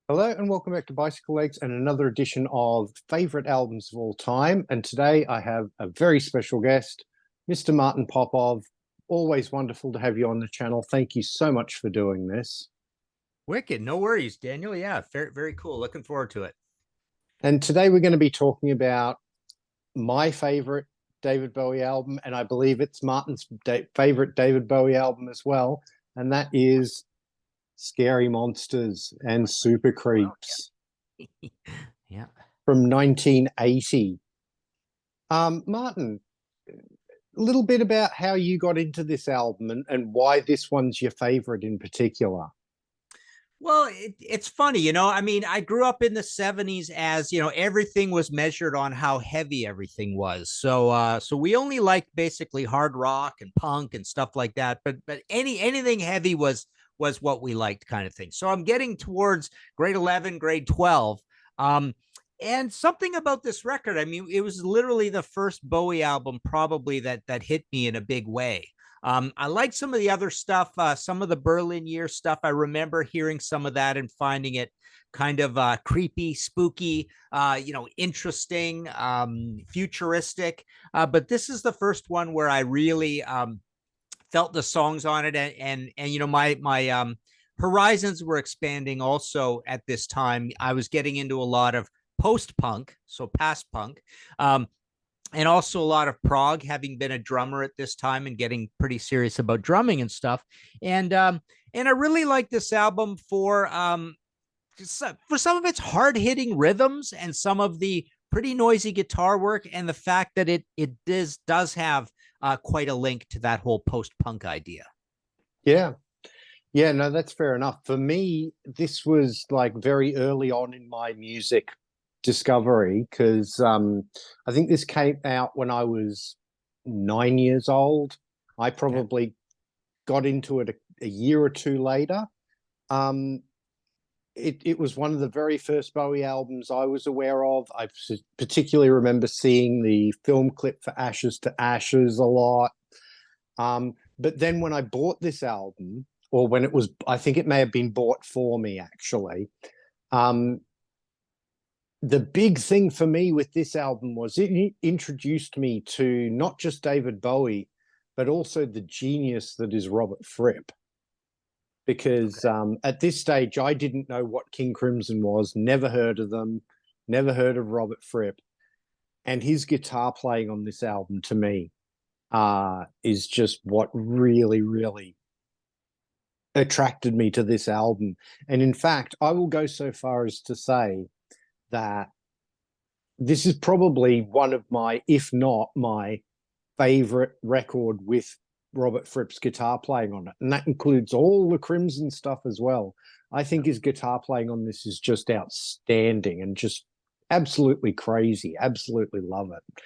Hello and welcome back to Bicycle Legs and another edition of favorite albums of all time. And today I have a very special guest, Mr. Martin Popoff. Always wonderful to have you on the channel. Thank you so much for doing this. Wicked. No worries, Daniel. Yeah, very, very cool. Looking forward to it. And today we're going to be talking about my favorite David Bowie album, and I believe it's Martin's favorite David Bowie album as well, and that is Scary Monsters and Super Creeps Yeah. from 1980. Martin, a little bit about how you got into this album and why this one's your favorite in particular. Well, it's funny, I mean, I grew up in the 70s as, everything was measured on how heavy everything was. So we only liked basically hard rock and punk and stuff like that, but anything heavy was what we liked kind of thing. So I'm getting towards grade 11, grade 12. And something about this record, I mean, it was literally the first Bowie album probably that hit me in a big way. I like some of the other stuff, some of the Berlin Year stuff. I remember hearing some of that and finding it kind of creepy, spooky, interesting, futuristic. But this is the first one where I really felt the songs on it, and my horizons were expanding. Also, at this time, I was getting into a lot of post punk, so past punk. And also a lot of prog, having been a drummer at this time and getting pretty serious about drumming and stuff. And I really like this album for some of its hard hitting rhythms and some of the pretty noisy guitar work, and the fact that it does have quite a link to that whole post punk idea. Yeah. Yeah, no, that's fair enough. For me, this was like very early on in my music discovery because I think this came out when I was 9 years old. I Okay. probably got into it a year or two later. Um, it was one of the very first Bowie albums I was aware of. I particularly remember seeing the film clip for Ashes to Ashes a lot. But then when I bought this album, or when it was, I think it may have been bought for me actually. Um, the big thing for me with this album was it introduced me to not just David Bowie, but also the genius that is Robert Fripp. Because at this stage, I didn't know what King Crimson was, never heard of them, never heard of Robert Fripp. And his guitar playing on this album to me is just what really, really attracted me to this album. And in fact, I will go so far as to say that this is probably one of my, if not my favorite record with Robert Fripp's guitar playing on it. And that includes all the Crimson stuff as well. I think his guitar playing on this is just outstanding and just absolutely crazy. Absolutely love it.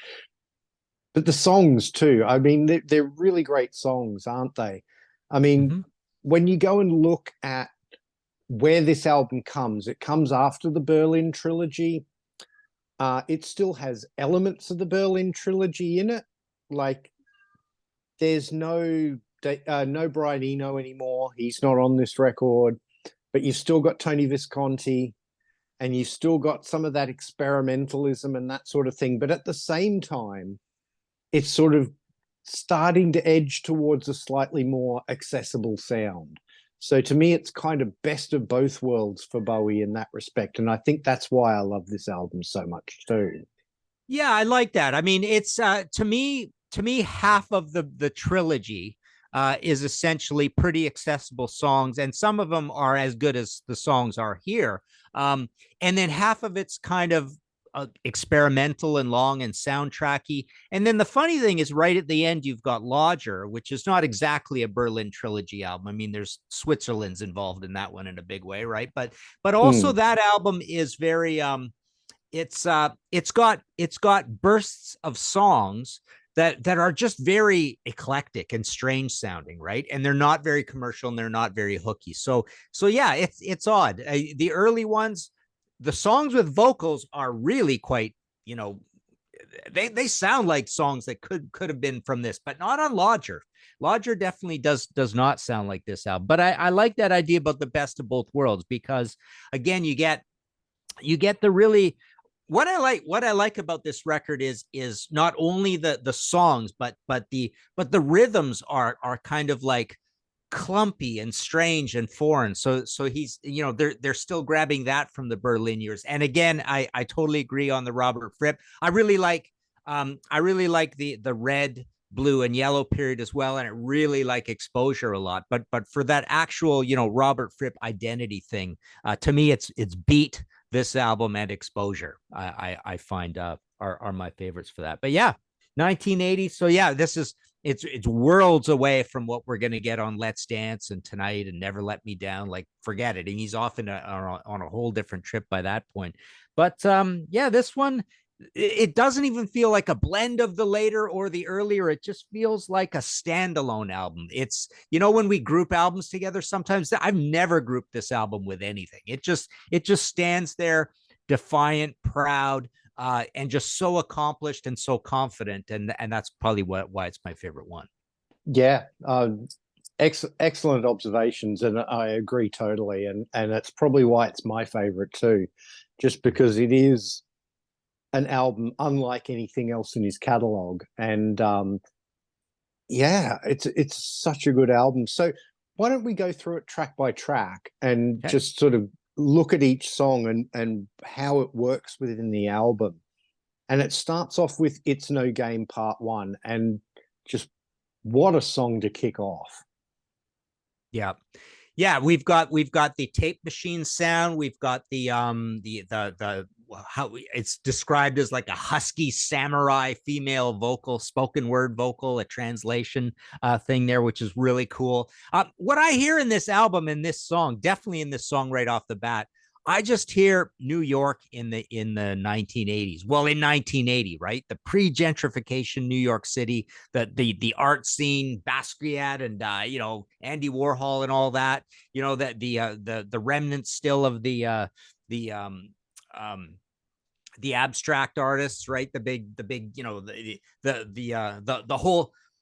But the songs too, I mean, they're really great songs, aren't they? I mean, Mm-hmm. when you go and look at where this album comes, it comes after the Berlin trilogy. It still has elements of the Berlin trilogy in it. Like there's no Brian Eno anymore. He's not on this record, but you've still got Tony Visconti, and you've still got some of that experimentalism and that sort of thing. But at the same time, it's sort of starting to edge towards a slightly more accessible sound. So to me, it's kind of best of both worlds for Bowie in that respect. And I think that's why I love this album so much too. Yeah, I like that. I mean, it's to me half of the trilogy is essentially pretty accessible songs, and some of them are as good as the songs are here. And then half of it's kind of experimental and long and soundtracky. And then the funny thing is, right at the end, you've got Lodger, which is not exactly a Berlin trilogy album. I mean, there's Switzerland's involved in that one in a big way, right? But also Mm, that album is very it's got bursts of songs that are just very eclectic and strange sounding, right? And they're not very commercial and they're not very hooky. So yeah, it's odd. The early ones, the songs with vocals are really quite, you know, they sound like songs that could have been from this, but not on Lodger. Lodger definitely does not sound like this album. But I like that idea about the best of both worlds, because again, you get the really, what I like about this record is not only the songs, but the rhythms are kind of like clumpy and strange and foreign. So he's, they're still grabbing that from the Berlin years. And again, I totally agree on the Robert Fripp. I really like the red, blue, and yellow period as well, and I really like Exposure a lot. But for that actual, Robert Fripp identity thing, to me, it's Beat, this album, and Exposure. I find are my favorites for that. But yeah, 1980. So yeah, this is it's worlds away from what we're going to get on Let's Dance and Tonight and Never Let Me Down. Like, forget it. And he's off on a whole different trip by that point. But yeah, this one, it doesn't even feel like a blend of the later or the earlier. It just feels like a standalone album. It's, when we group albums together, sometimes I've never grouped this album with anything. It just stands there, defiant, proud, and just so accomplished and so confident. And that's probably why it's my favorite one. Yeah. Excellent observations, and I agree totally. And that's probably why it's my favorite too, just because it is an album unlike anything else in his catalog. And yeah, it's such a good album. So why don't we go through it track by track and just sort of look at each song and how it works within the album. And it starts off with It's No Game Part 1, and just what a song to kick off. Yeah, we've got the tape machine sound. We've got the how it's described as like a husky samurai female vocal, spoken word vocal, a translation thing there, which is really cool. What I hear in this album, in this song, definitely in this song right off the bat, I just hear New York in the 1980s. Well, in 1980, right? The pre-gentrification New York City, the art scene, Basquiat and Andy Warhol and all that. That the remnants still of the abstract artists, right? The big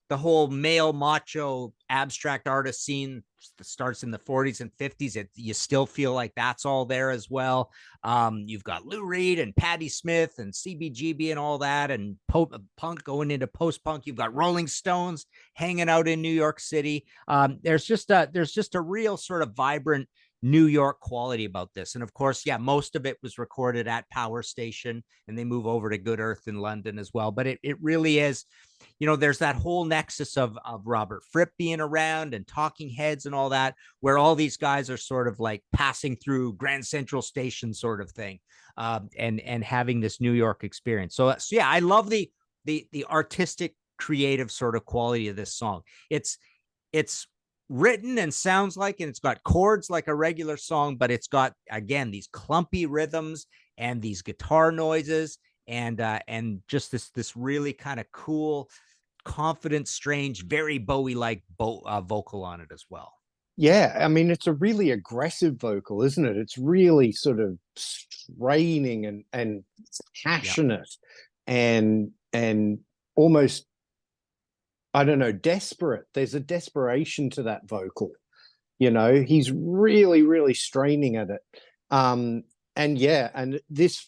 the whole male macho abstract artist scene starts in the 40s and 50s. You still feel like that's all there as well. You've got Lou Reed and Patti Smith and CBGB and all that, and punk going into post-punk. You've got Rolling Stones hanging out in New York City. There's just a real sort of vibrant New York quality about this. And of course, yeah, most of it was recorded at Power Station, and they move over to Good Earth in London as well. But it really is, there's that whole nexus of Robert Fripp being around and Talking Heads and all that, where all these guys are sort of like passing through Grand Central Station sort of thing, and having this New York experience. So yeah, I love the artistic, creative sort of quality of this song. It's written and sounds like, and it's got chords like a regular song, but it's got, again, these clumpy rhythms and these guitar noises, and just this really kind of cool, confident, strange, very Bowie-like vocal on it as well. Yeah, I mean, it's a really aggressive vocal, isn't it? It's really sort of straining and passionate, and almost, I don't know, desperate. There's a desperation to that vocal. He's really, really straining at it. And yeah, and this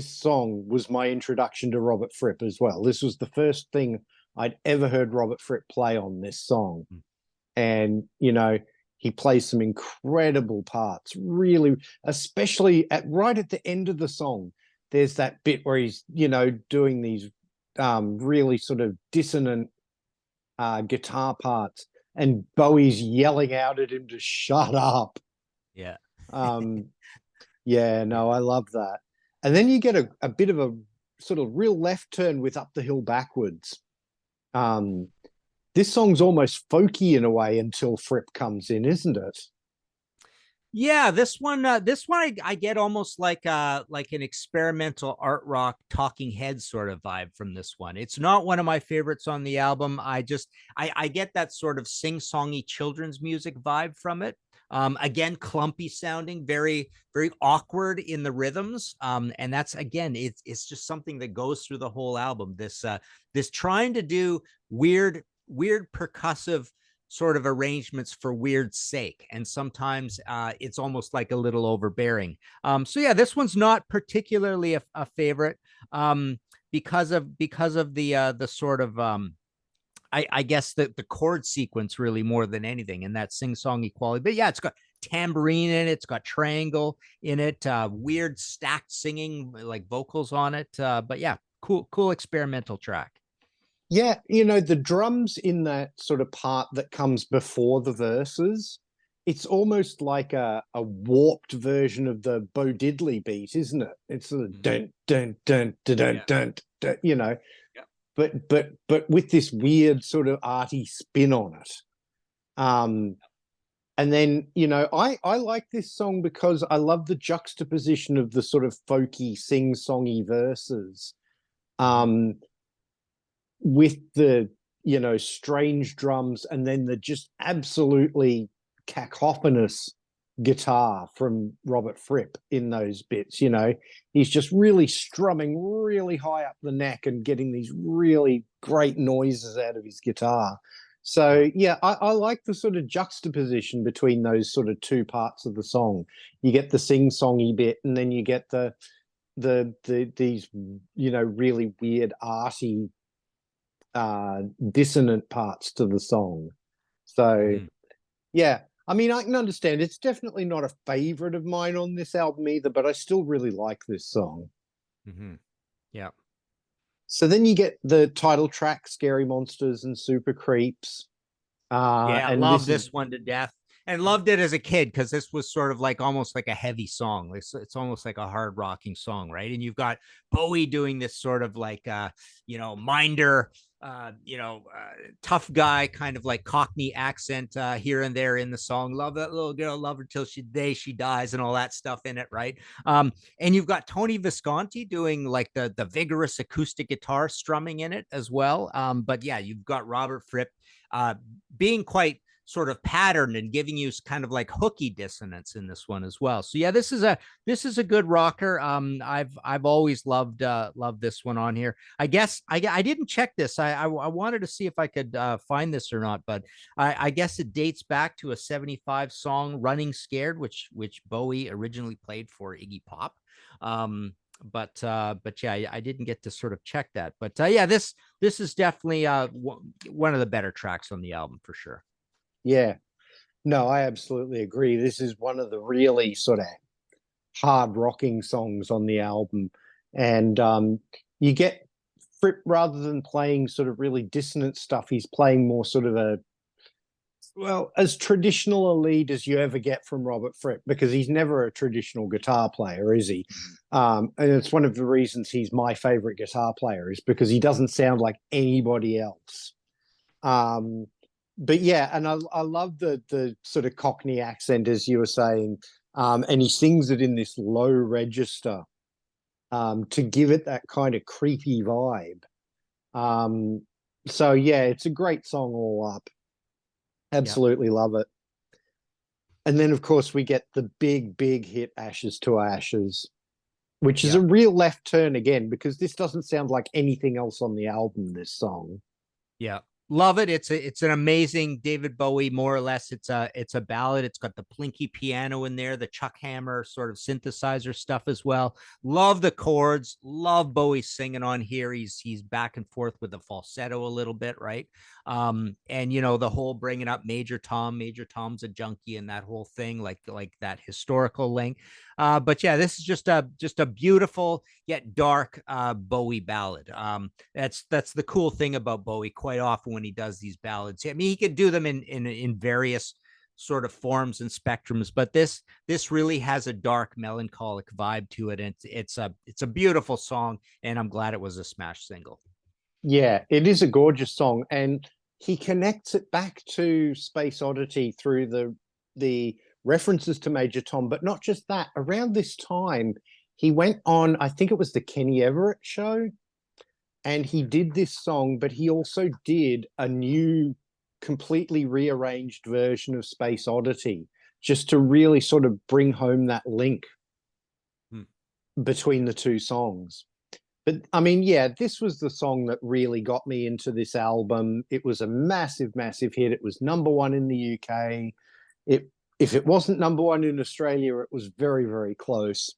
song was my introduction to Robert Fripp as well. This was the first thing I'd ever heard Robert Fripp play on this song. And, he plays some incredible parts, really, especially right at the end of the song. There's that bit where he's, doing these really sort of dissonant guitar parts, and Bowie's yelling out at him to shut up. Yeah. Yeah, no, I love that. And then you get a bit of a sort of real left turn with Up the Hill Backwards. This song's almost folky in a way until Fripp comes in, isn't it? Yeah, this one I get almost like an experimental art rock Talking Heads sort of vibe from this one. It's not one of my favorites on the album. I get that sort of sing-songy children's music vibe from it. Again, clumpy sounding, very, very awkward in the rhythms. And that's, again, it's just something that goes through the whole album. This trying to do weird weird percussive sort of arrangements for weird sake, and sometimes it's almost like a little overbearing. So yeah, this one's not particularly a favorite, because of the sort of I guess the chord sequence really more than anything, and that sing-songy quality. But yeah, it's got tambourine in it, it's got triangle in it, weird stacked singing like vocals on it. But yeah, cool experimental track. Yeah, you know, the drums in that sort of part that comes before the verses, it's almost like a warped version of the Bo Diddley beat, isn't it? It's sort of dun dun dun dun dun Yeah. dun, dun, you know, Yeah. but with this weird sort of arty spin on it. And then, you know, I like this song because I love the juxtaposition of the sort of folky sing-songy verses. Um, with the, you know, strange drums, and then the just absolutely cacophonous guitar from Robert Fripp in those bits. You know, he's just really strumming really high up the neck and getting these really great noises out of his guitar. So yeah, I like the sort of juxtaposition between those sort of two parts of the song. You get the sing-songy bit, and then you get these, you know, really weird arty dissonant parts to the song. So yeah, I mean, I can understand it's definitely not a favorite of mine on this album either, but I still really like this song. Yeah. So then you get the title track, Scary Monsters and Super Creeps. Yeah, And love this is, this one to death, and loved it as a kid because this was sort of like almost like a heavy song. It's almost like a hard rocking song, right? And you've got Bowie doing this sort of like minder, tough guy kind of like Cockney accent here and there in the song. Love that little girl, love her till she dies, and all that stuff in it, right? And you've got Tony Visconti doing like the vigorous acoustic guitar strumming in it as well. But yeah, you've got Robert Fripp being quite sort of patterned and giving you kind of like hooky dissonance in this one as well. So yeah, this is a good rocker. I've always loved this one on here. I guess I didn't check this. I wanted to see if I could find this or not, but I guess it dates back to a 75 song, Running Scared, which Bowie originally played for Iggy Pop. But yeah, I didn't get to sort of check that. But yeah, this is definitely one of the better tracks on the album for sure. yeah, no, I absolutely agree. This is one of the really sort of hard rocking songs on the album. And you get Fripp, rather than playing sort of really dissonant stuff, he's playing more sort of as traditional a lead as you ever get from Robert Fripp, because he's never a traditional guitar player, is he? And it's one of the reasons he's my favorite guitar player, is because he doesn't sound like anybody else. But yeah, and I love the sort of Cockney accent, as you were saying, and he sings it in this low register to give it that kind of creepy vibe. So yeah, it's a great song all up. Absolutely love it. And then, of course, we get the big hit Ashes to Ashes, which is a real left turn again, because this doesn't sound like anything else on the album, this song. Yeah. Love it. It's an amazing David Bowie, more or less. It's a ballad. It's got the plinky piano in there, the Chuck Hammer sort of synthesizer stuff as well. Love the chords. Love Bowie singing on here. He's back and forth with the falsetto a little bit, right? And you know, the whole bringing up Major Tom. Major Tom's a junkie, and that whole thing, like that historical link. But yeah, this is just a beautiful yet dark Bowie ballad. That's the cool thing about Bowie. Quite often when he does these ballads, I mean, he could do them in various sort of forms and spectrums, but this really has a dark, melancholic vibe to it, and it's a beautiful song, and I'm glad it was a smash single. Yeah, it is a gorgeous song, and he connects it back to Space Oddity through the references to Major Tom, but not just that. Around this time, he went on, I think it was the Kenny Everett show, and he did this song, but he also did a new, completely rearranged version of Space Oddity, just to really sort of bring home that link between the two songs. But I mean, yeah, this was the song that really got me into this album. It was a massive, massive hit. It was number one in the UK. It If it wasn't number one in Australia, it was very, very close.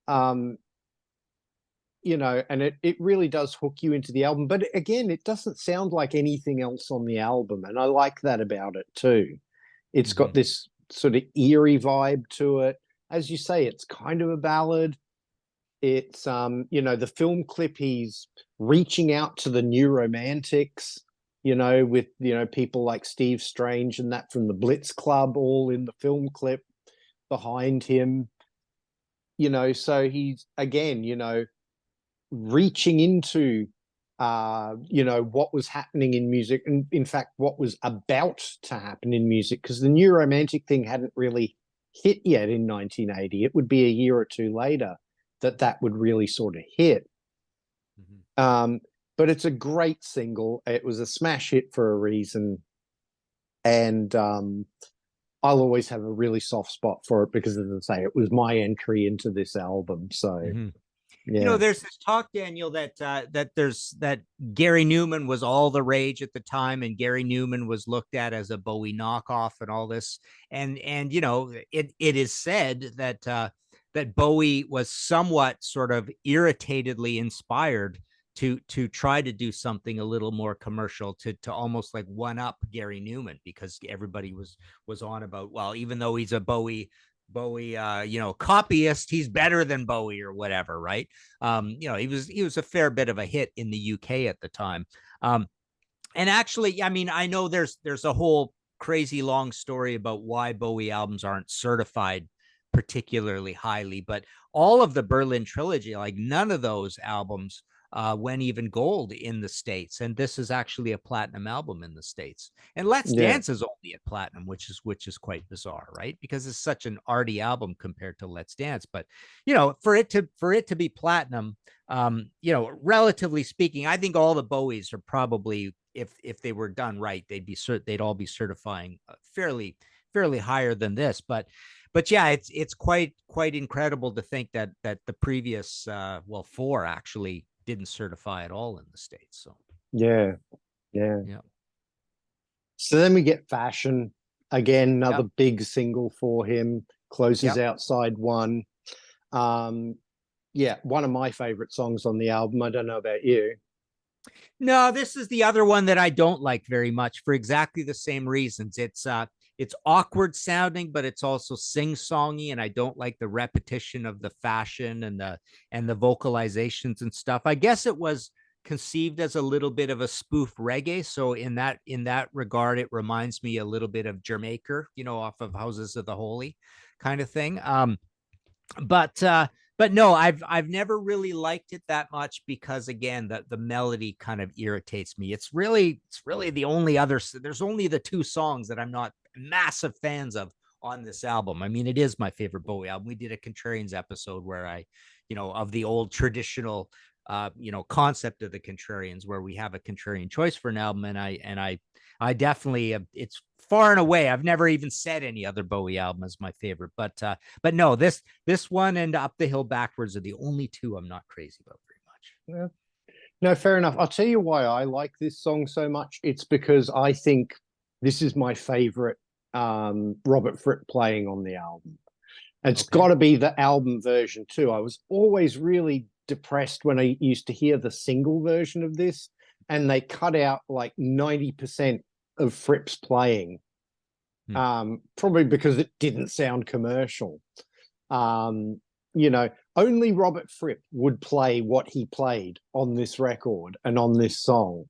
Um, and it really does hook you into the album. But again, it doesn't sound like anything else on the album, and I like that about it too. It's got this sort of eerie vibe to it. As you say, it's kind of a ballad. It's the film clip, he's reaching out to the new romantics, with people like Steve Strange and that from the Blitz Club all in the film clip behind him. So he's again, reaching into what was happening in music, and in fact what was about to happen in music, because the new romantic thing hadn't really hit yet in 1980. It would be a year or two later that would really sort of hit. But it's a great single. It was a smash hit for a reason, and I'll always have a really soft spot for it because, as I say, it was my entry into this album. So yeah. There's this talk, Daniel, that Gary Newman was all the rage at the time, and Gary Newman was looked at as a Bowie knockoff and all this. And it is said that Bowie was somewhat sort of irritatedly inspired to try to do something a little more commercial, to almost like one up Gary Newman, because everybody was on about, well, even though he's a Bowie copyist, he's better than Bowie or whatever, right? He was a fair bit of a hit in the UK at the time. And actually, I mean, I know there's a whole crazy long story about why Bowie albums aren't certified particularly highly, but all of the Berlin trilogy, like none of those albums went even gold in the States, and this is actually a platinum album in the States. And Let's Dance is only at platinum, which is quite bizarre, right? Because it's such an arty album compared to Let's Dance. But for it to be platinum, relatively speaking, I think all the Bowies are probably, if they were done right, they'd all be certifying fairly higher than this. But yeah, it's quite incredible to think that the previous four actually didn't certify at all in the States. So yeah. So then we get Fashion, again, another big single for him, closes out side one. One of my favorite songs on the album. I don't know about you. No, this is the other one that I don't like very much for exactly the same reasons. It's awkward sounding, but it's also sing-songy, and I don't like the repetition of the fashion and the vocalizations and stuff. I guess it was conceived as a little bit of a spoof reggae, so in that regard, it reminds me a little bit of Jamaica, off of Houses of the Holy kind of thing. But no, I've never really liked it that much because, again, the melody kind of irritates me. It's really the only other. There's only the two songs that I'm not massive fans of on this album. I mean, it is my favorite Bowie album. We did a Contrarians episode where I, of the old traditional, concept of the Contrarians, where we have a contrarian choice for an album, and I definitely, it's far and away, I've never even said any other Bowie album is my favorite, but no, this one and Up the Hill Backwards are the only two I'm not crazy about very much. Yeah. No, fair enough. I'll tell you why I like this song so much. It's because I think this is my favorite Robert Fripp playing on the album. It's got to be the album version too. I was always really depressed when I used to hear the single version of this, and they cut out like 90% of Fripp's playing, probably because it didn't sound commercial. Only Robert Fripp would play what he played on this record and on this song.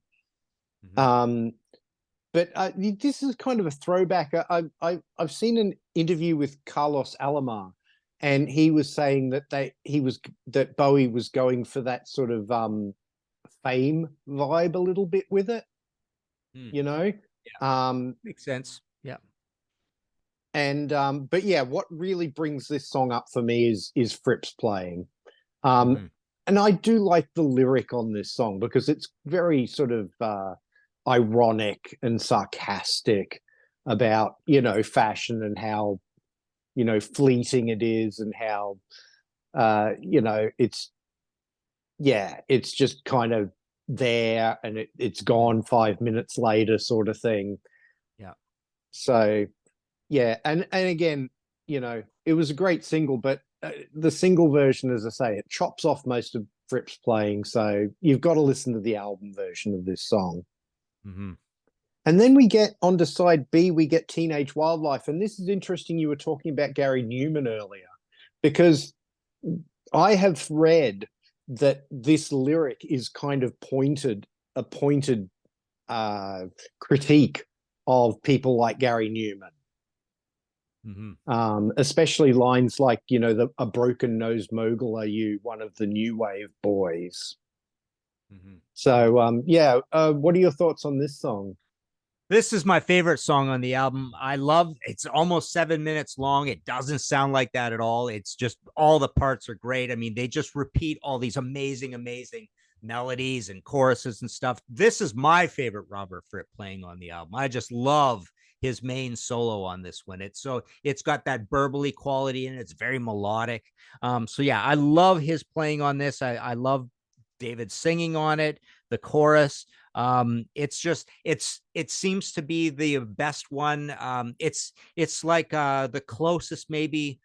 But this is kind of a throwback. I've seen an interview with Carlos Alomar, and he was saying that Bowie was going for that sort of fame vibe a little bit with it. Makes sense. Yeah. And but yeah, what really brings this song up for me is Fripp's playing. And I do like the lyric on this song because it's very sort of ironic and sarcastic about fashion and how fleeting it is, and how it's yeah, it's just kind of there and it's gone 5 minutes later, sort of thing. Yeah. So yeah, and again, it was a great single, but the single version, as I say, it chops off most of Fripp's playing. So you've got to listen to the album version of this song. Mm-hmm. And then we get onto side B, we get Teenage Wildlife. And this is interesting. You were talking about Gary Newman earlier, because I have read that this lyric is kind of a pointed critique of people like Gary Newman. Mm-hmm. Especially lines like, a broken-nosed mogul, are you one of the new wave boys? Mm-hmm. So, yeah, what are your thoughts on this song? This is my favorite song on the album. I love it's almost 7 minutes long. It doesn't sound like that at all. It's just all the parts are great. I mean, they just repeat all these amazing, amazing melodies and choruses and stuff. This is my favorite Robert Fripp playing on the album. I just love his main solo on this one. It's got that burbly quality and it's very melodic. So yeah, I love his playing on this. I love David singing on it, the chorus. It seems to be the best one. It's like the closest maybe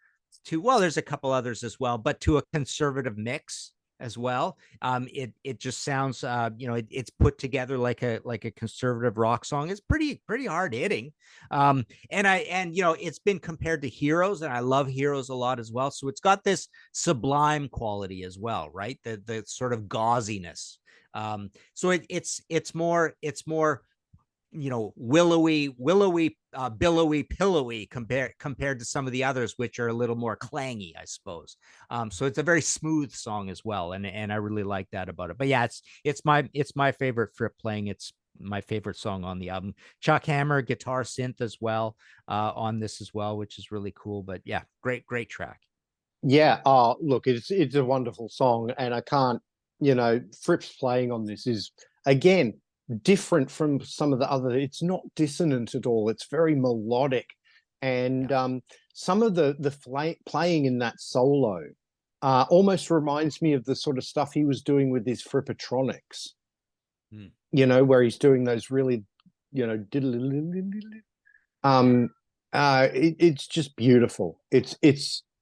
to, well, there's a couple others as well, but to a conservative mix as well. It just sounds it's put together like a conservative rock song. It's pretty hard hitting. And it's been compared to Heroes, and I love Heroes a lot as well. So it's got this sublime quality as well, right? The sort of gauziness. So it's more willowy, billowy, pillowy compared to some of the others, which are a little more clangy, I suppose. So it's a very smooth song as well, and I really like that about it. But yeah, it's my favorite Fripp playing. It's my favorite song on the album. Chuck Hammer guitar synth as well on this as well, which is really cool. But yeah, great track. Yeah, look, it's a wonderful song, and I can't, Fripp's playing on this is again different from some of the other. It's not dissonant at all. It's very melodic, and Yeah. some of the playing in that solo almost reminds me of the sort of stuff he was doing with his Frippatronics. Hmm. Where he's doing those really, um, it's just beautiful.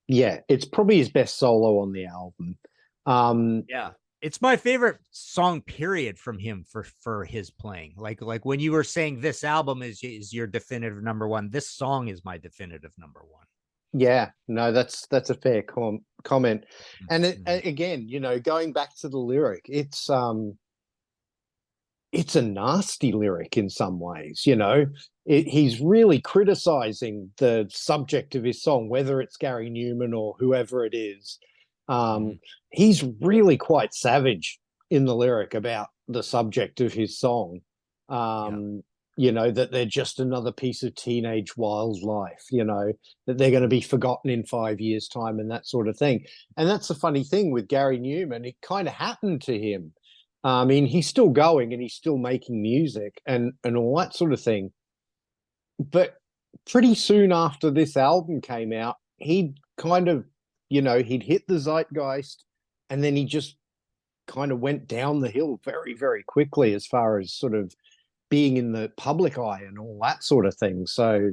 Yeah, it's probably his best solo on the album. Yeah. It's my favorite song period from him for his playing. Like when you were saying this album is your definitive number one, this song is my definitive number one. Yeah, no, that's a fair comment. And Mm-hmm. again, going back to the lyric, it's a nasty lyric in some ways. He's really criticizing the subject of his song, whether it's Gary Newman or whoever it is. Mm-hmm. He's really quite savage in the lyric about the subject of his song. Yeah. That they're just another piece of teenage wildlife, that they're going to be forgotten in 5 years' time and that sort of thing. And that's the funny thing with Gary Newman. It kind of happened to him. I mean, he's still going and he's still making music and all that sort of thing. But pretty soon after this album came out, he'd kind of, he'd hit the zeitgeist and then he just kind of went down the hill very, very quickly as far as sort of being in the public eye and all that sort of thing. So,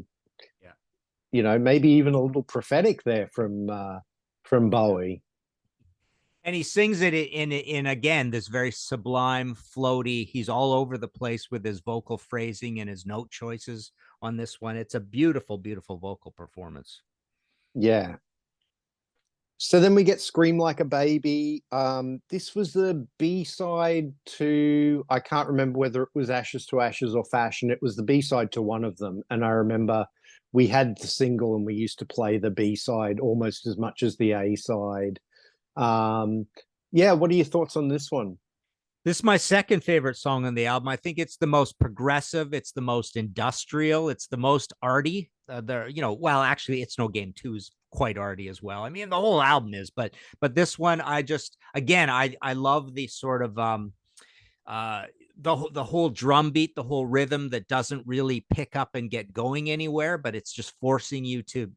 Yeah. maybe even a little prophetic there from Bowie. And he sings it in again this very sublime, floaty. He's all over the place with his vocal phrasing and his note choices on this one. It's a beautiful, beautiful vocal performance. Yeah. So then we get Scream Like a Baby. This was the B-side to, I can't remember whether it was Ashes to Ashes or Fashion. It was the B-side to one of them. And I remember we had the single and we used to play the B-side almost as much as the A-side. Yeah, what are your thoughts on this one? This is my second favorite song on the album. I think it's the most progressive. It's the most industrial. It's the most arty. Well, actually, It's No Game 2 is quite arty as well. I mean, the whole album is, but this one, I love the sort of uh the whole drum beat, the whole rhythm that doesn't really pick up and get going anywhere, but it's just forcing you to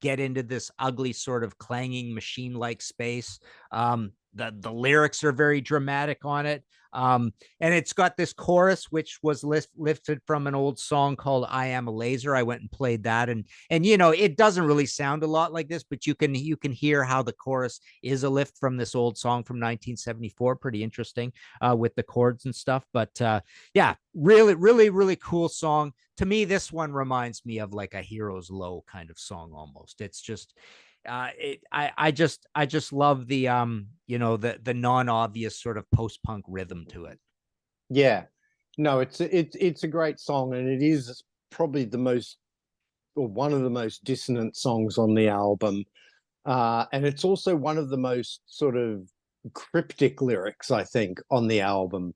get into this ugly sort of clanging machine-like space. The lyrics are very dramatic on it. And it's got this chorus, which was lifted from an old song called I Am a Laser. I went and played that. And you know, it doesn't really sound a lot like this, but you can hear how the chorus is a lift from this old song from 1974. Pretty interesting with the chords and stuff. But yeah, really, really, really cool song. To me, this one reminds me of like a Hero's Low kind of song almost. It's just I just love the you know, the non-obvious sort of post-punk rhythm to it. Yeah, no, it's a great song, and it is probably the most, or one of the most dissonant songs on the album. And it's also one of the most sort of cryptic lyrics, I think, on the album.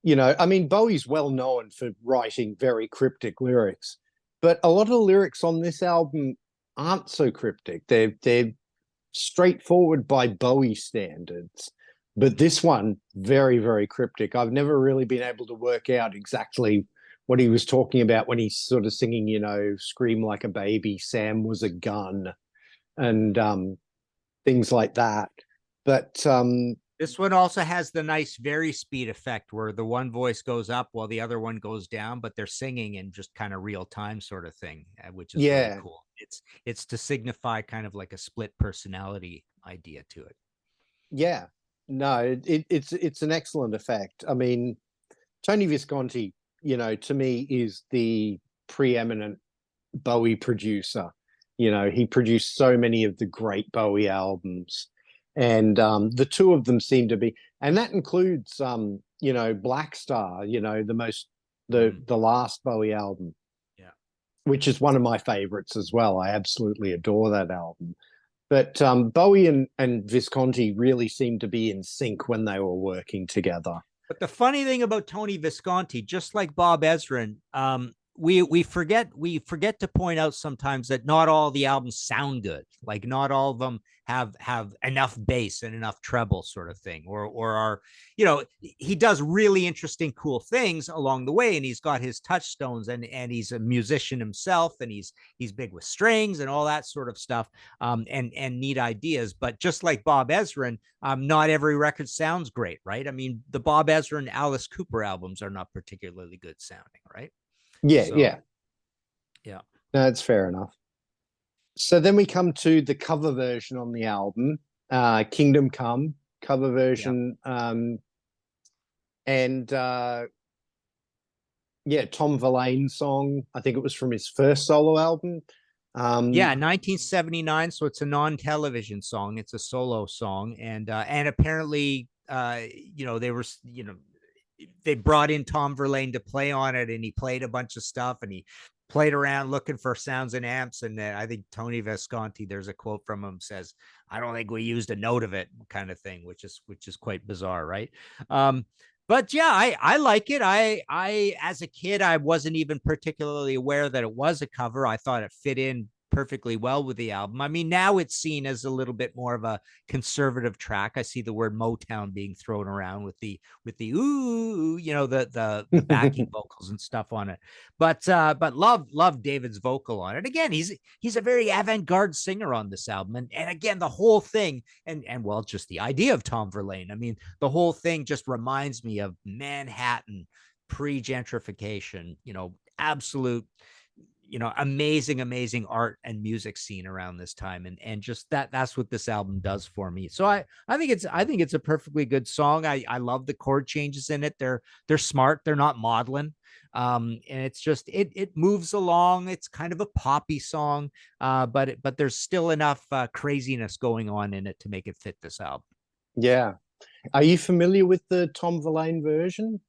You know, I mean, Bowie's well known for writing very cryptic lyrics, but a lot of the lyrics on this album aren't so cryptic. They're straightforward by Bowie standards. But this one, very, very cryptic. I've never really been able to work out exactly what he was talking about when he's sort of singing, you know, Scream Like a Baby, Sam was a gun, and things like that. But this one also has the nice very speed effect where the one voice goes up while the other one goes down, but they're singing in just kind of real time sort of thing, which is really cool. It's to signify kind of like a split personality idea to it. Yeah, no, it's an excellent effect. I mean, Tony Visconti, you know, to me is the preeminent Bowie producer. You know, he produced so many of the great Bowie albums, and the two of them seem to be, and that includes you know, Black Star, you know, the last Bowie album, yeah, which is one of my favorites as well. I absolutely adore that album. But Bowie and Visconti really seemed to be in sync when they were working together. But the funny thing about Tony Visconti, just like Bob Ezrin, we forget to point out sometimes that not all the albums sound good. Like not all of them have enough bass and enough treble sort of thing, or are, you know, he does really interesting, cool things along the way, and he's got his touchstones, and he's a musician himself, and he's big with strings and all that sort of stuff, and neat ideas. But just like Bob Ezrin, not every record sounds great, right? I mean, the Bob Ezrin, Alice Cooper albums are not particularly good sounding, right? Yeah, So, yeah. Yeah. No, that's fair enough. So then we come to the cover version on the album, Kingdom Come cover version. And yeah, Tom Verlaine song. I think it was from his first solo album. Yeah, 1979. So it's a non-television song. It's a solo song, and apparently, you know, they brought in Tom Verlaine to play on it, and he played a bunch of stuff, and he played around looking for sounds and amps. And I think Tony Visconti, there's a quote from him, says, "I don't think we used a note of it," kind of thing, which is quite bizarre, right? But yeah, I like it. I as a kid, I wasn't even particularly aware that it was a cover. I thought it fit in perfectly well with the album. I mean, now it's seen as a little bit more of a conservative track. I see the word Motown being thrown around with the ooh, you know, the backing vocals and stuff on it. But love David's vocal on it. Again, he's a very avant-garde singer on this album. And again, the whole thing, and well, just the idea of Tom Verlaine. I mean, the whole thing just reminds me of Manhattan pre-gentrification, you know, absolute, you know, amazing art and music scene around this time, and just that's what this album does for me. So I think it's a perfectly good song. I love the chord changes in it. They're smart. They're not maudlin. And it's just it moves along. It's kind of a poppy song, but there's still enough craziness going on in it to make it fit this album. Yeah. Are you familiar with the Tom Verlaine version?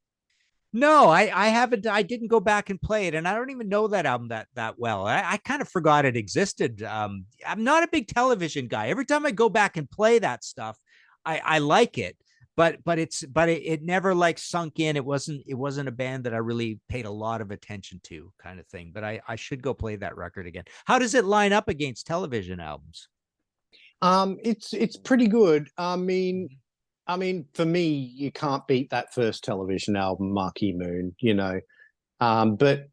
No, I haven't. I didn't go back and play it, and I don't even know that album that well. I kind of forgot it existed. I'm not a big television guy. Every time I go back and play that stuff, I like it, but it never like sunk in. It wasn't a band that I really paid a lot of attention to, kind of thing. But I should go play that record again. How does it line up against television albums? It's pretty good. I mean, for me, you can't beat that first television album, Marquee Moon, you know. But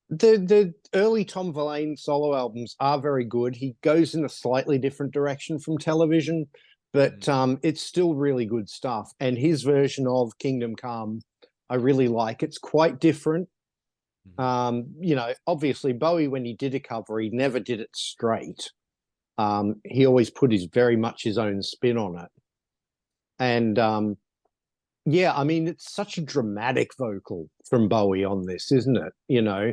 The early Tom Verlaine solo albums are very good. He goes in a slightly different direction from television, but it's still really good stuff. And his version of Kingdom Come, I really like. It's quite different. Obviously Bowie, when he did a cover, he never did it straight. He always put his very much his own spin on it. And yeah, I mean, it's such a dramatic vocal from Bowie on this, isn't it? Yeah.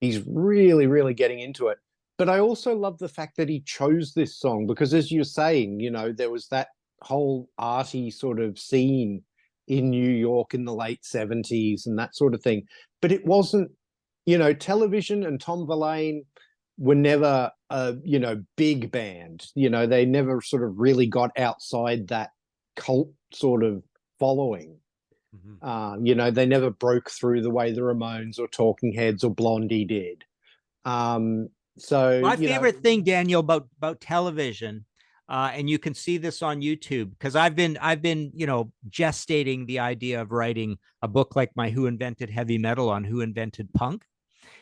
He's really, really getting into it. But I also love the fact that he chose this song because, as you're saying, there was that whole arty sort of scene in New York in the late 70s and that sort of thing. But it wasn't, television and Tom Verlaine were never a, big band. They never sort of really got outside that cult sort of following. They never broke through the way the Ramones or Talking Heads or Blondie did. So my favorite thing, Daniel, about television, and you can see this on YouTube because I've been gestating the idea of writing a book like my Who Invented Heavy Metal on Who Invented Punk.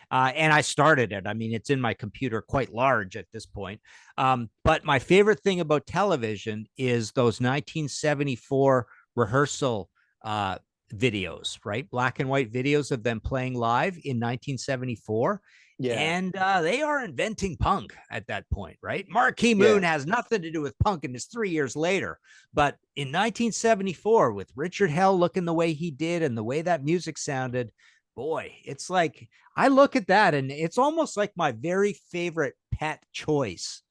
And I started it. I mean, it's in my computer quite large at this point. But my favorite thing about television is those 1974 rehearsal videos, right? Black and white videos of them playing live in 1974. Yeah. And they are inventing punk at that point, right? Marquee Moon has nothing to do with punk and it's 3 years later. But in 1974, with Richard Hell looking the way he did and the way that music sounded, boy, it's like I look at that and it's almost like my very favorite pet choice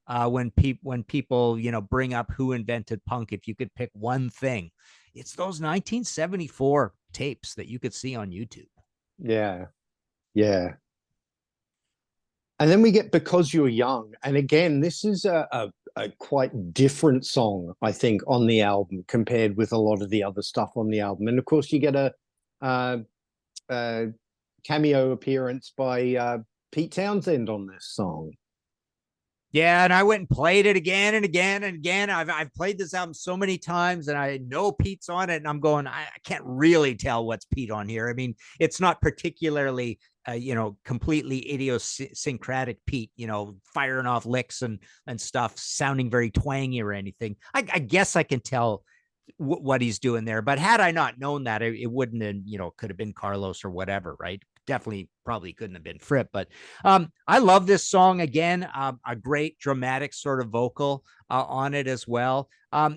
when people bring up who invented punk. If you could pick one thing, it's those 1974 tapes that you could see on YouTube. Yeah. And then we get Because You're Young. And again, this is a quite different song, I think, on the album compared with a lot of the other stuff on the album. And of course, you get a cameo appearance by Pete Townsend on this song. Yeah, and I went and played it again and again and again. I've played this album so many times, and I know Pete's on it, and I'm going, I can't really tell what's Pete on here. I mean, it's not particularly, completely idiosyncratic Pete, firing off licks and stuff, sounding very twangy or anything. I guess I can tell what he's doing there, but had I not known that, it wouldn't have, could have been Carlos or whatever, right? Definitely probably couldn't have been Fripp, but I love this song again. A great dramatic sort of vocal on it as well. A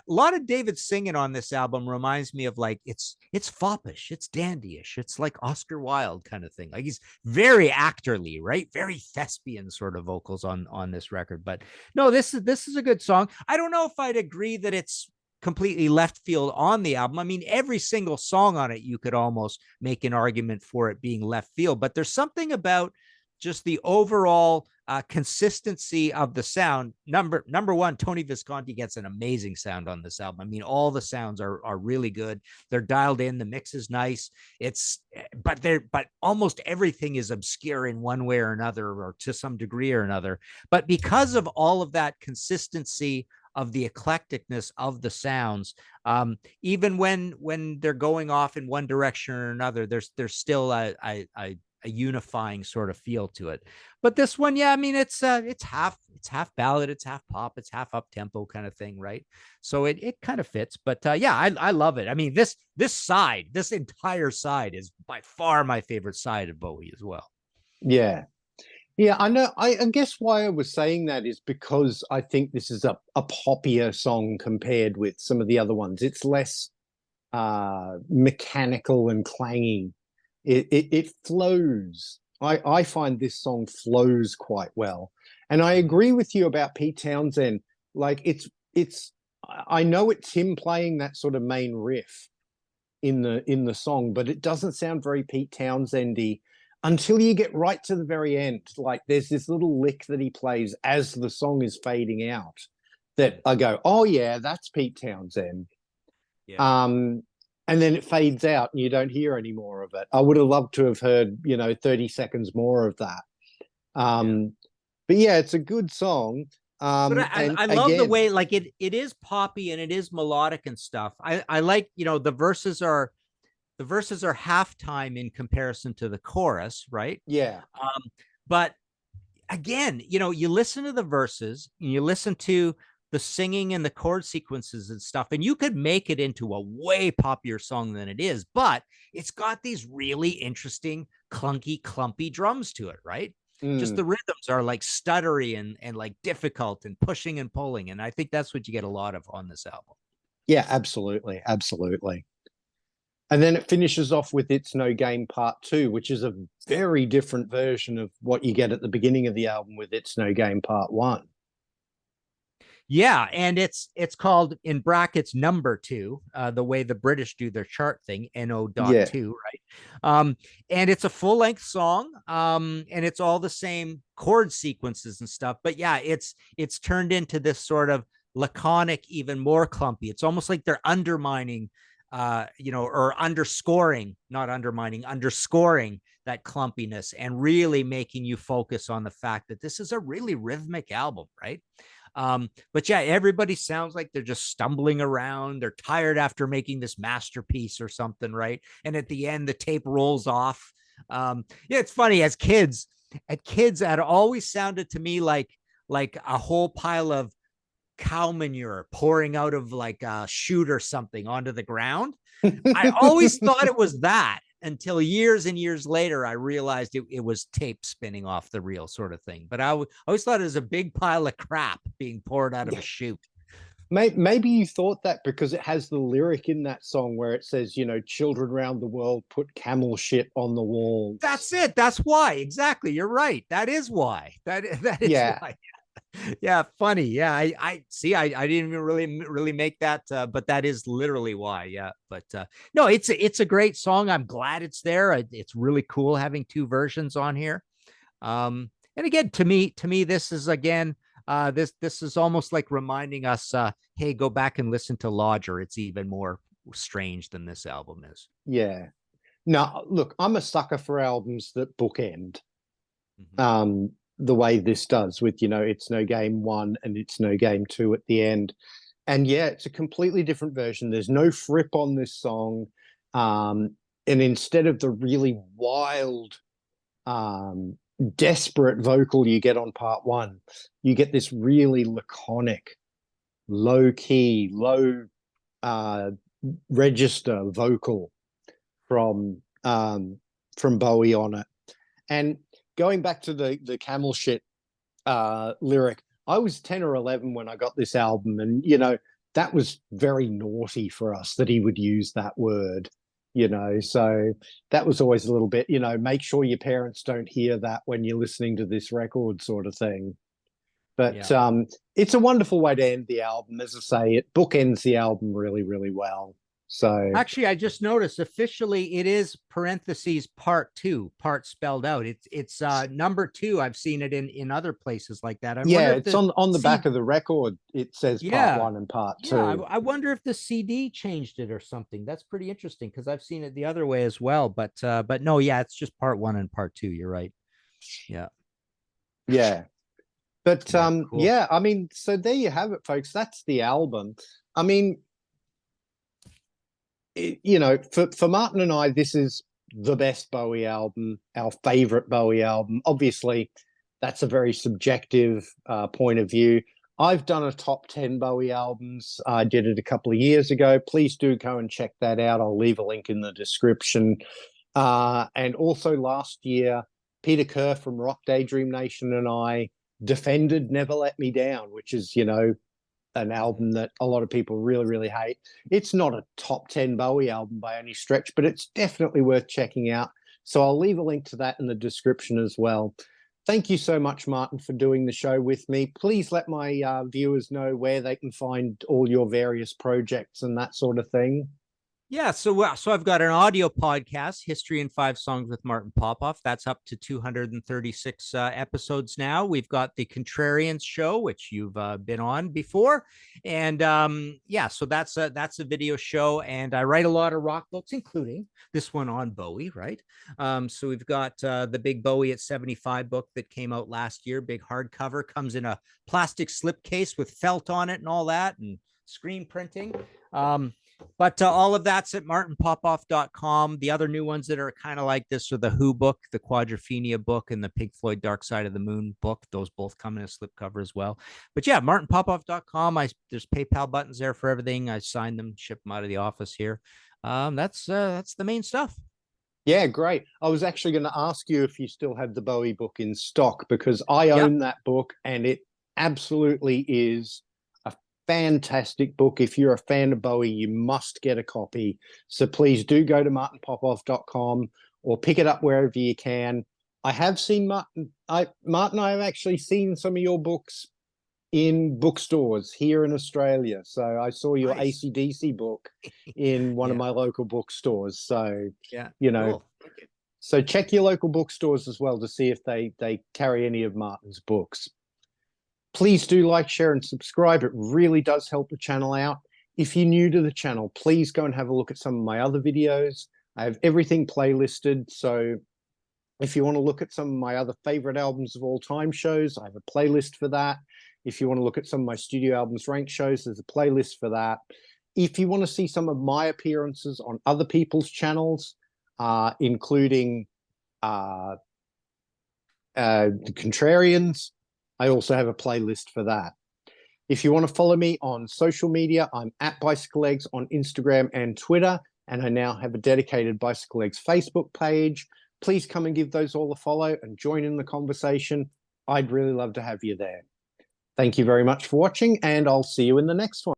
lot of David singing on this album reminds me of like it's foppish, it's dandyish, it's like Oscar Wilde kind of thing. Like he's very actorly, right? Very thespian sort of vocals on this record. But no, this is a good song. I don't know if I'd agree that it's completely left field on the album. I mean, every single song on it, you could almost make an argument for it being left field, but there's something about just the overall consistency of the sound. Number one, Tony Visconti gets an amazing sound on this album. I mean, all the sounds are really good. They're dialed in. The mix is nice. But almost everything is obscure in one way or another, or to some degree or another. But because of all of that consistency of the eclecticness of the sounds, even when they're going off in one direction or another, there's still a unifying sort of feel to it. But this one, yeah, I mean, it's half ballad, it's half pop, it's half up tempo kind of thing, right? So it kind of fits. But yeah, I love it. I mean, this entire side is by far my favorite side of Bowie as well. Yeah, I know. I guess why I was saying that is because I think this is a poppier song compared with some of the other ones. It's less mechanical and clanging. It flows. I find this song flows quite well. And I agree with you about Pete Townsend. Like I know it's him playing that sort of main riff in the song, but it doesn't sound very Pete Townsendy until you get right to the very end. Like there's this little lick that he plays as the song is fading out that I go, oh yeah, that's Pete Townsend. Yeah. And then it fades out and you don't hear any more of it. I would have loved to have heard, 30 seconds more of that. But yeah, it's a good song. But I love the way, like it is poppy and it is melodic and stuff. I like, the verses are the verses are halftime in comparison to the chorus, right? Yeah. But again, you know, you listen to the verses, and you listen to the singing and the chord sequences and stuff, and you could make it into a way poppier song than it is, but it's got these really interesting, clunky, clumpy drums to it, right? Just the Mm. rhythms are like stuttery and like difficult and pushing and pulling. And I think that's what you get a lot of on this album. Yeah, absolutely. Absolutely. And then it finishes off with It's No Game Part Two, which is a very different version of what you get at the beginning of the album with It's No Game Part One. Yeah, and it's called in brackets number two, the way the British do their chart thing, Yeah. NO.2, right? And it's a full length song, and it's all the same chord sequences and stuff. But yeah, it's turned into this sort of laconic, even more clumpy. It's almost like they're undermining, or underscoring, not undermining, underscoring that clumpiness, and really making you focus on the fact that this is a really rhythmic album, right? But yeah, everybody sounds like they're just stumbling around. They're tired after making this masterpiece or something, right? And at the end, the tape rolls off. Yeah, it's funny. At kids, that always sounded to me like a whole pile of cow manure pouring out of like a chute or something onto the ground. I always thought it was that until years and years later, I realized it was tape spinning off the reel sort of thing. But I always thought it was a big pile of crap being poured out of a chute. Maybe you thought that because it has the lyric in that song where it says, children around the world put camel shit on the walls. That's it. That's why. Exactly. You're right. That is why. That is Yeah. why. Yeah, funny. Yeah, I see. I didn't even really make that, but that is literally why. Yeah, but no, it's a great song. I'm glad it's there. It's really cool having two versions on here. And again, to me, this is again, this is almost like reminding us, hey, go back and listen to Lodger. It's even more strange than this album is. Yeah. Now, look, I'm a sucker for albums that bookend. Mhm. Um, the way this does with, It's No Game One and It's No Game Two at the end. And yeah, it's a completely different version. There's no Fripp on this song. And instead of the really wild, um, desperate vocal you get on part one, you get this really laconic, low key, low uh, register vocal from Bowie on it. And going back to the camel shit lyric, I was 10 or 11 when I got this album, and that was very naughty for us that he would use that word. So that was always a little bit, make sure your parents don't hear that when you're listening to this record, sort of thing. But Yeah. it's a wonderful way to end the album. As I say, it bookends the album really, really well. So Actually, I just noticed officially it is parentheses part two, part spelled out. It's number two. I've seen it in other places like that. I wonder yeah, if it's the on the back C of the record. It says part yeah. one and part Yeah, two. I wonder if the CD changed it or something. That's pretty interesting because I've seen it the other way as well. But no, yeah, it's just part one and part two. You're right. Yeah. Yeah. But Yeah, cool. yeah, I mean, so there you have it, folks. That's the album. I mean, for Martin and I, this is the best Bowie album, our favorite Bowie album. Obviously, that's a very subjective point of view. I've done a top 10 Bowie albums. I did it a couple of years ago. Please do go and check that out. I'll leave a link in the description. And also last year, Peter Kerr from Rock Daydream Nation and I defended Never Let Me Down, which is, an album that a lot of people really, really hate. It's not a top 10 Bowie album by any stretch, but it's definitely worth checking out. So I'll leave a link to that in the description as well. Thank you so much, Martin, for doing the show with me. Please let my viewers know where they can find all your various projects and that sort of thing. Yeah, so I've got an audio podcast, History in 5 Songs with Martin Popoff. That's up to 236 episodes now. We've got the Contrarians show, which you've been on before, and yeah, so that's a video show, and I write a lot of rock books, including this one on Bowie, right? So we've got the big Bowie at 75 book that came out last year, big hardcover, comes in a plastic slipcase with felt on it and all that, and screen printing. But all of that's at martinpopoff.com. The other new ones that are kind of like this are the Who book, the Quadrophenia book, and the Pink Floyd Dark Side of the Moon book. Those both come in a slipcover as well. But yeah, martinpopoff.com. There's PayPal buttons there for everything. I signed them, ship them out of the office here. That's the main stuff. Yeah, great. I was actually going to ask you if you still have the Bowie book in stock, because I own that book and it absolutely is a fantastic book. If you're a fan of Bowie, you must get a copy. So please do go to martinpopoff.com or pick it up wherever you can. I have seen Martin. I've actually seen some of your books in bookstores here in Australia. So I saw your Nice. AC/DC book in one of my local bookstores. So, yeah, you know, cool. so check your local bookstores as well to see if they carry any of Martin's books. Please do like, share, and subscribe. It really does help the channel out. If you're new to the channel, please go and have a look at some of my other videos. I have everything playlisted. So if you want to look at some of my other favorite albums of all time shows, I have a playlist for that. If you want to look at some of my studio albums ranked shows, there's a playlist for that. If you want to see some of my appearances on other people's channels, including the Contrarians, I also have a playlist for that. If you want to follow me on social media, I'm at bicyclelegs on Instagram and Twitter, and I now have a dedicated bicyclelegs Facebook page. Please come and give those all a follow and join in the conversation. I'd really love to have you there. Thank you very much for watching, and I'll see you in the next one.